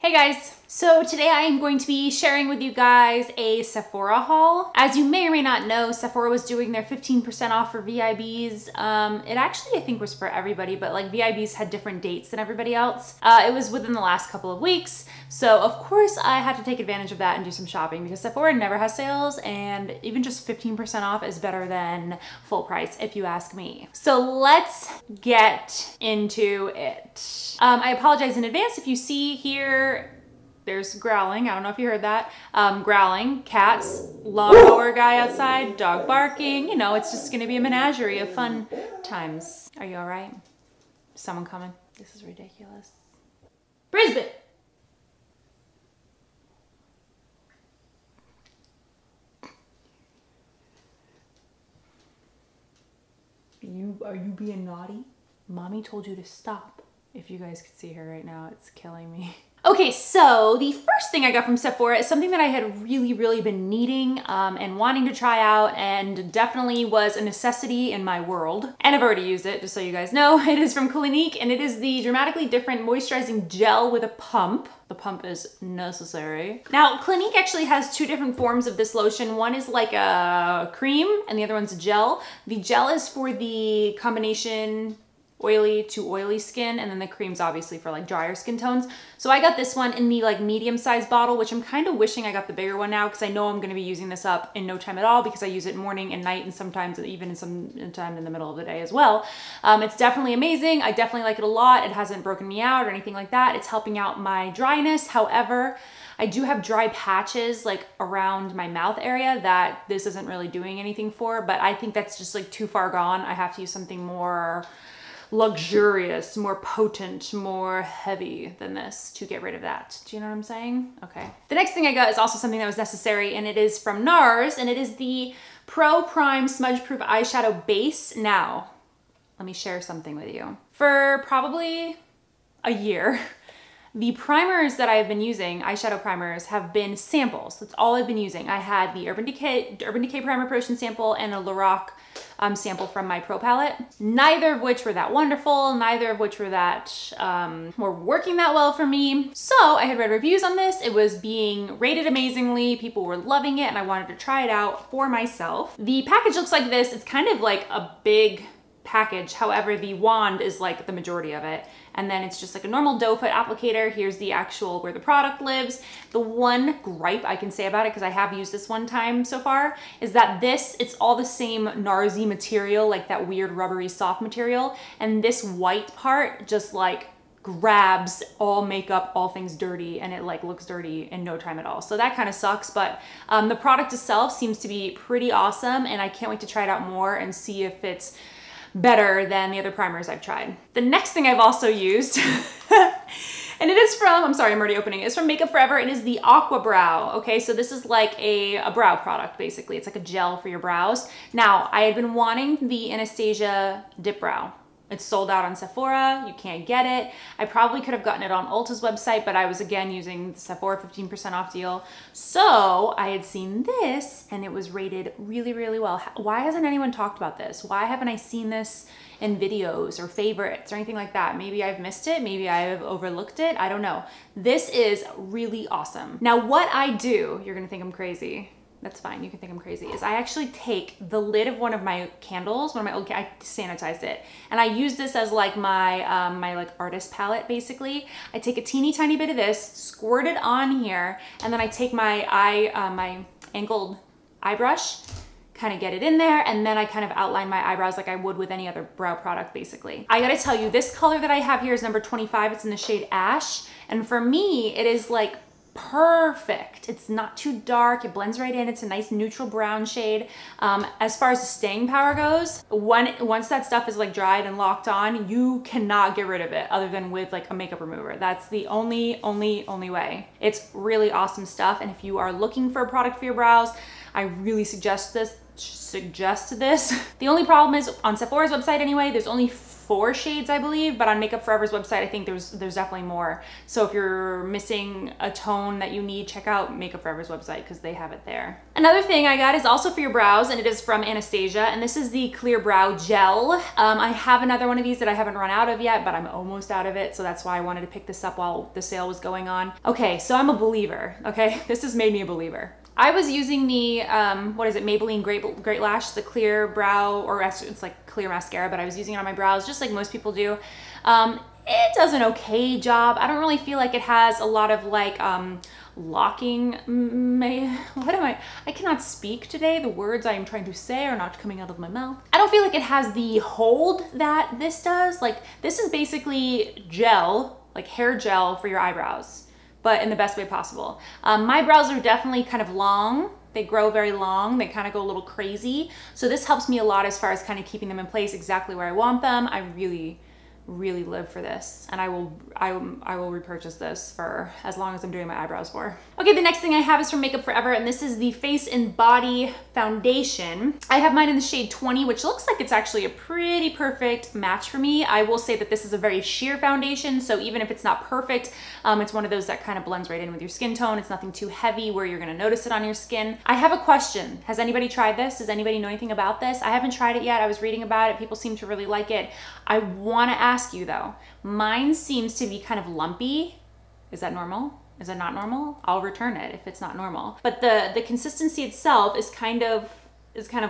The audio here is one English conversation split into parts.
Hey guys! So today I am going to be sharing with you guys a Sephora haul. As you may or may not know, Sephora was doing their 15% off for VIBs. It actually I think was for everybody, but like VIBs had different dates than everybody else. It was within the last couple of weeks. So of course I had to take advantage of that and do some shopping because Sephora never has sales, and even just 15% off is better than full price if you ask me. So let's get into it. I apologize in advance if you see here there's growling. I don't know if you heard that. Growling, cats, lawnmower guy outside, dog barking. You know, it's just gonna be a menagerie of fun times. Are you all right? Someone coming? This is ridiculous. Brisbane! Are you being naughty? Mommy told you to stop. If you guys could see her right now, it's killing me. Okay, so the first thing I got from Sephora is something that I had really been needing and wanting to try out, and definitely was a necessity in my world. And I've already used it, just so you guys know. It is from Clinique, and it is the Dramatically Different Moisturizing Gel with a Pump. The pump is necessary. Now, Clinique actually has two different forms of this lotion. One is like a cream, and the other one's a gel. The gel is for the combination oily to oily skin, and then the cream's obviously for like drier skin tones. So I got this one in the like medium-sized bottle, which I'm kind of wishing I got the bigger one now because I know I'm going to be using this up in no time at all because I use it morning and night, and sometimes even some time in the middle of the day as well. It's definitely amazing. I definitely like it a lot. It hasn't broken me out or anything like that. It's helping out my dryness. However, I do have dry patches like around my mouth area that this isn't really doing anything for, but I think that's just like too far gone. I have to use something more luxurious, more potent, more heavy than this to get rid of that. Do you know what I'm saying? Okay. The next thing I got is also something that was necessary, and it is from NARS, and it is the Pro Prime Smudge Proof Eyeshadow Base. Now, let me share something with you. For probably a year, the primers that I've been using, eyeshadow primers, have been samples. That's all I've been using. I had the Urban Decay Primer Potion sample and a Lorac sample from my Pro palette. Neither of which were that wonderful. Neither of which were that, were working that well for me. So I had read reviews on this. It was being rated amazingly. People were loving it, and I wanted to try it out for myself. The package looks like this. It's kind of like a big package. However, the wand is like the majority of it. And then it's just like a normal doe foot applicator. Here's the actual where the product lives. The one gripe I can say about it, because I have used this one time so far, is that it's all the same NARS-y material, like that weird rubbery soft material. And this white part just like grabs all makeup, all things dirty, and it like looks dirty in no time at all. So that kind of sucks, but the product itself seems to be pretty awesome, and I can't wait to try it out more and see if it's better than the other primers I've tried. The next thing I've also used, and it is from, I'm sorry, I'm already opening it. It's from Makeup Forever. It is the Aqua Brow. Okay, so this is like a brow product, basically. It's like a gel for your brows. Now, I had been wanting the Anastasia Dip Brow. It's sold out on Sephora. You can't get it. I probably could have gotten it on Ulta's website, but I was again using the Sephora 15% off deal. So I had seen this, and it was rated really well. Why hasn't anyone talked about this? Why haven't I seen this in videos or favorites or anything like that? Maybe I've missed it. Maybe I've overlooked it. I don't know. This is really awesome. Now, what I do, you're gonna think I'm crazy. That's fine, you can think I'm crazy, is I actually take the lid of one of my candles, I sanitized it, and I use this as like my my like artist palette, basically. I take a teeny tiny bit of this, squirt it on here, and then I take my my angled eye brush, kind of get it in there, and then I kind of outline my eyebrows like I would with any other brow product, basically. I gotta tell you, this color that I have here is number 25. It's in the shade Ash, and for me, it is like perfect. It's not too dark. It blends right in. It's a nice neutral brown shade. As far as the staying power goes, once that stuff is like dried and locked on, you cannot get rid of it other than with like a makeup remover. That's the only way. It's really awesome stuff. And if you are looking for a product for your brows, I really suggest this. The only problem is on Sephora's website anyway, there's only 4 shades, I believe, but on Makeup Forever's website, I think there's definitely more. So if you're missing a tone that you need, check out Makeup Forever's website because they have it there. Another thing I got is also for your brows, and it is from Anastasia, and this is the Clear Brow Gel. I have another one of these that I haven't run out of yet, but I'm almost out of it, so that's why I wanted to pick this up while the sale was going on. Okay, so I'm a believer, okay? This has made me a believer. I was using the, what is it, Maybelline Great Lash, the clear brow, or it's like clear mascara, but I was using it on my brows just like most people do. It does an okay job. I don't really feel like it has a lot of like locking, I cannot speak today. The words I am trying to say are not coming out of my mouth. I don't feel like it has the hold that this does. Like this is basically gel, like hair gel for your eyebrows, but in the best way possible. My brows are definitely kind of long. They grow very long. They kind of go a little crazy. So this helps me a lot as far as kind of keeping them in place exactly where I want them. I really live for this, and I will repurchase this for as long as I'm doing my eyebrows for. Okay, the next thing I have is from Makeup Forever, and this is the Face and Body Foundation. I have mine in the shade 20, which looks like it's actually a pretty perfect match for me. I will say that this is a very sheer foundation, so even if it's not perfect, it's one of those that kind of blends right in with your skin tone. It's nothing too heavy where you're gonna notice it on your skin. I have a question. Has anybody tried this? Does anybody know anything about this? I haven't tried it yet. I was reading about it. People seem to really like it. I wanna ask you though, mine seems to be kind of lumpy. Is that normal? Is it not normal? I'll return it if it's not normal. But the consistency itself is kind of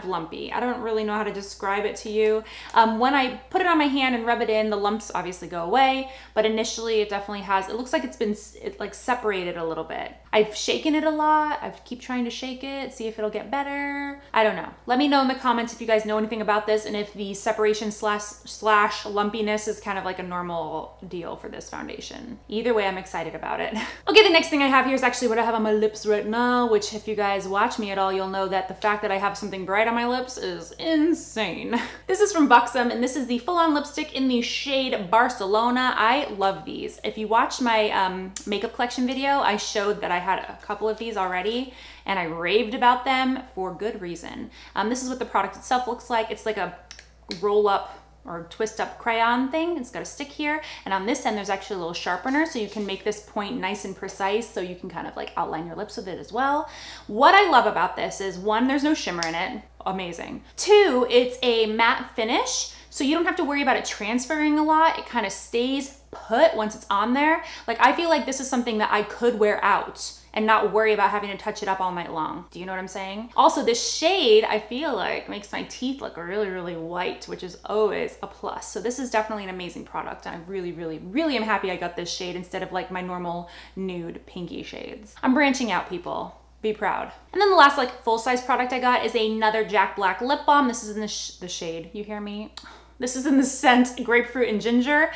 lumpy. I don't really know how to describe it to you. When I put it on my hand and rub it in, the lumps obviously go away, but initially it definitely has, it looks like it's like separated a little bit. I've shaken it a lot. I keep trying to shake it, see if it'll get better. I don't know. Let me know in the comments if you guys know anything about this and if the separation slash lumpiness is kind of like a normal deal for this foundation. Either way, I'm excited about it. Okay, the next thing I have here is actually what I have on my lips right now, which if you guys watch me at all, you'll know that the fact that I have something bright on my lips is insane. This is from Buxom, and this is the full-on lipstick in the shade Barcelona. I love these. If you watched my makeup collection video, I showed that I had a couple of these already, and I raved about them for good reason. This is what the product itself looks like. It's like a roll-up or twist up crayon thing. It's got a stick here, and on this end there's actually a little sharpener, so you can make this point nice and precise, so you can kind of like outline your lips with it as well. What I love about this is, one, there's no shimmer in it. Amazing. Two, it's a matte finish, so you don't have to worry about it transferring a lot. It kind of stays put once it's on there. Like, I feel like this is something that I could wear out and not worry about having to touch it up all night long. Do you know what I'm saying? Also, this shade, I feel like, makes my teeth look really white, which is always a plus. So this is definitely an amazing product, and I really am happy I got this shade instead of like my normal nude pinky shades. I'm branching out, people. Be proud. And then the last like full-size product I got is another Jack Black lip balm. This is in the shade, you hear me? This is in the scent Grapefruit and Ginger.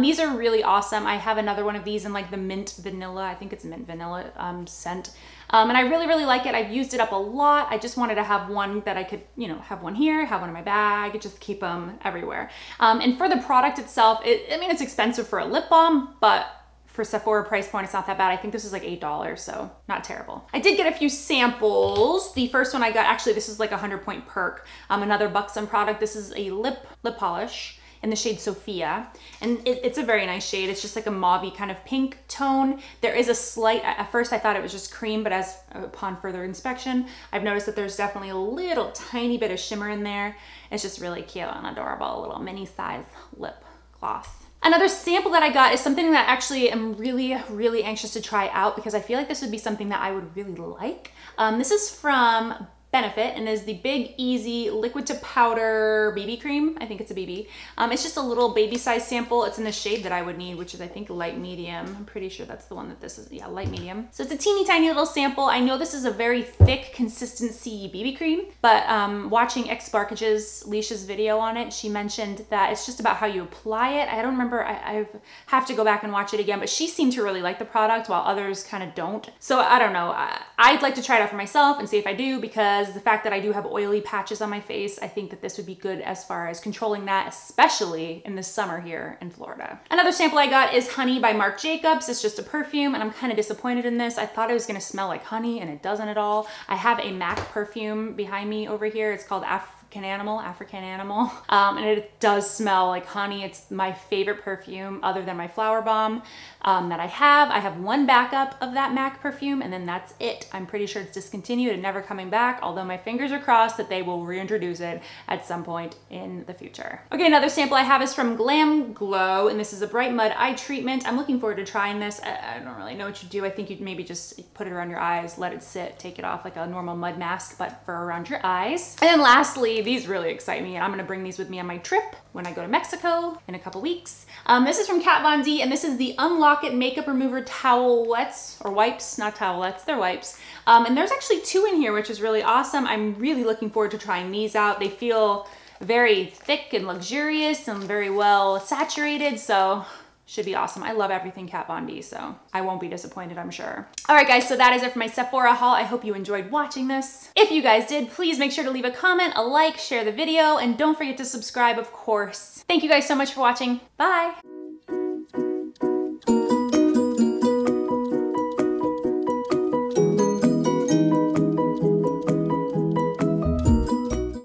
These are really awesome. I have another one of these in like the mint vanilla, I think it's mint vanilla scent. And I really like it. I've used it up a lot. I just wanted to have one that I could, you know, have one here, have one in my bag, just keep them everywhere. And for the product itself, I mean, it's expensive for a lip balm, but for Sephora price point, it's not that bad. I think this is like $8, so not terrible. I did get a few samples. The first one I got, actually, this is like a 100-point perk. Another Buxom product. This is a lip polish in the shade Sophia, and it's a very nice shade. It's just like a mauve-y kind of pink tone. There is a slight, at first I thought it was just cream, but upon further inspection, I've noticed that there's definitely a little tiny bit of shimmer in there. It's just really cute and adorable, a little mini size lip gloss. Another sample that I got is something that actually I'm really anxious to try out because I feel like this would be something that I would really like. This is from Benefit and is the Big Easy Liquid to Powder BB Cream. I think it's a BB. It's just a little baby size sample. It's in the shade that I would need, which is I think light medium. I'm pretty sure that's the one that this is. Yeah, light medium. So it's a teeny tiny little sample. I know this is a very thick consistency BB cream, but watching X Sparkage's Leisha's video on it, she mentioned that it's just about how you apply it. I don't remember. I have to go back and watch it again, but she seemed to really like the product while others kind of don't. So I don't know. I'd like to try it out for myself and see if I do, because the fact that I do have oily patches on my face, I think that this would be good as far as controlling that, especially in the summer here in Florida. Another sample I got is Honey by Marc Jacobs. It's just a perfume, and I'm kind of disappointed in this. I thought it was gonna smell like honey, and it doesn't at all. I have a MAC perfume behind me over here. It's called African animal. And it does smell like honey. It's my favorite perfume other than my Flower Bomb that I have. I have one backup of that MAC perfume, and then that's it. I'm pretty sure it's discontinued and never coming back, although my fingers are crossed that they will reintroduce it at some point in the future. Okay, another sample I have is from Glam Glow, and this is a Bright Mud Eye Treatment. I'm looking forward to trying this. I don't really know what you do. I think you'd maybe just put it around your eyes, let it sit, take it off like a normal mud mask, but for around your eyes. And then lastly, these really excite me, and I'm gonna bring these with me on my trip when I go to Mexico in a couple weeks. This is from Kat Von D, and this is the Unlock It Makeup Remover Towelettes, or wipes, not towelettes, they're wipes. And there's actually 2 in here, which is really awesome. I'm really looking forward to trying these out. They feel very thick and luxurious and very well saturated, so should be awesome. I love everything Kat Von D, so I won't be disappointed, I'm sure. All right, guys, so that is it for my Sephora haul. I hope you enjoyed watching this. If you guys did, please make sure to leave a comment, a like, share the video, and don't forget to subscribe, of course. Thank you guys so much for watching. Bye.